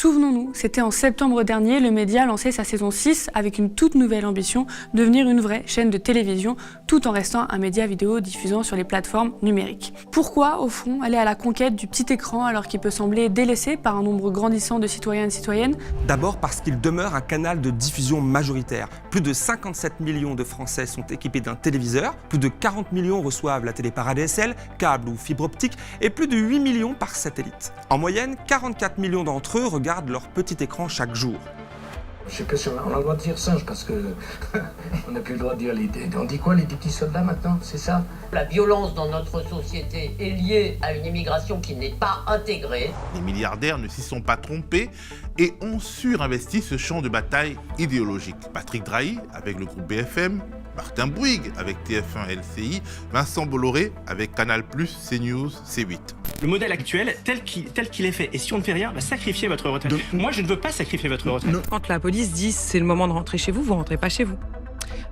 Souvenons-nous, c'était en septembre dernier, le média lançait sa saison 6 avec une toute nouvelle ambition, devenir une vraie chaîne de télévision, tout en restant un média vidéo diffusant sur les plateformes numériques. Pourquoi, au fond, aller à la conquête du petit écran alors qu'il peut sembler délaissé par un nombre grandissant de citoyens et de citoyennes? D'abord parce qu'il demeure un canal de diffusion majoritaire. Plus de 57 millions de Français sont équipés d'un téléviseur, plus de 40 millions reçoivent la télé par ADSL, câble ou fibre optique, et plus de 8 millions par satellite. En moyenne, 44 millions d'entre eux regardent leur petit écran chaque jour. Je sais pas si on a le droit de dire singe parce que on n'a plus le droit de dire les... On dit quoi, les petits soldats maintenant, c'est ça? La violence dans notre société est liée à une immigration qui n'est pas intégrée. Les milliardaires ne s'y sont pas trompés et ont surinvesti ce champ de bataille idéologique. Patrick Drahi avec le groupe BFM, Martin Bouygues avec TF1 LCI, Vincent Bolloré avec Canal+, CNews, C8. Le modèle actuel, tel qu'il est fait, et si on ne fait rien, sacrifier votre retraite. Moi, je ne veux pas sacrifier votre retraite. Quand la police dit c'est le moment de rentrer chez vous, vous rentrez pas chez vous.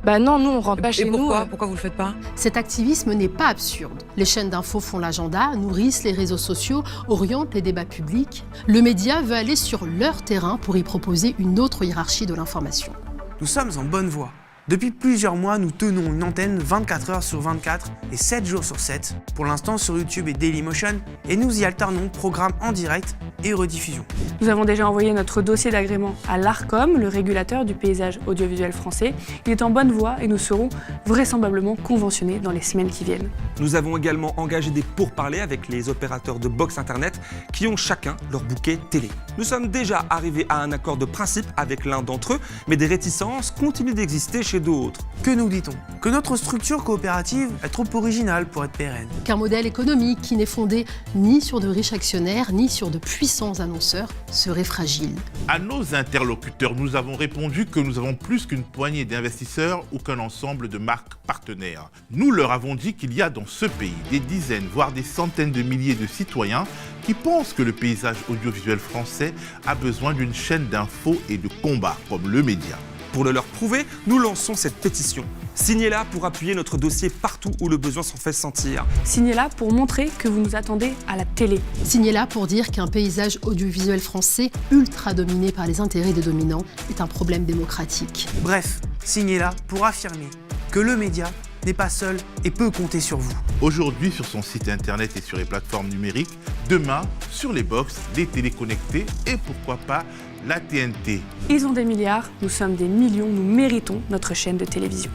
Bah non, nous on rentre pas chez nous. Pourquoi vous le faites pas? Cet activisme n'est pas absurde. Les chaînes d'infos font l'agenda, nourrissent les réseaux sociaux, orientent les débats publics. Le média veut aller sur leur terrain pour y proposer une autre hiérarchie de l'information. Nous sommes en bonne voie. Depuis plusieurs mois, nous tenons une antenne 24 heures sur 24 et 7 jours sur 7, pour l'instant sur YouTube et Dailymotion, et nous y alternons programmes en direct et rediffusion. Nous avons déjà envoyé notre dossier d'agrément à l'Arcom, le régulateur du paysage audiovisuel français. Il est en bonne voie et nous serons vraisemblablement conventionnés dans les semaines qui viennent. Nous avons également engagé des pourparlers avec les opérateurs de box internet qui ont chacun leur bouquet télé. Nous sommes déjà arrivés à un accord de principe avec l'un d'entre eux, mais des réticences continuent d'exister chez d'autres. Que nous dit-on? Que notre structure coopérative est trop originale pour être pérenne. Qu'un modèle économique qui n'est fondé ni sur de riches actionnaires, ni sur de puissants annonceurs serait fragile. À nos interlocuteurs, nous avons répondu que nous avons plus qu'une poignée d'investisseurs ou qu'un ensemble de marques partenaires. Nous leur avons dit qu'il y a dans ce pays des dizaines, voire des centaines de milliers de citoyens qui pensent que le paysage audiovisuel français a besoin d'une chaîne d'infos et de combats comme le média. Pour le leur prouver, nous lançons cette pétition. Signez-la pour appuyer notre dossier partout où le besoin s'en fait sentir. Signez-la pour montrer que vous nous attendez à la télé. Signez-la pour dire qu'un paysage audiovisuel français ultra dominé par les intérêts des dominants est un problème démocratique. Bref, signez-la pour affirmer que le média n'est pas seul et peut compter sur vous. Aujourd'hui sur son site internet et sur les plateformes numériques, demain sur les box, les téléconnectés et pourquoi pas la TNT. Ils ont des milliards, nous sommes des millions, nous méritons notre chaîne de télévision.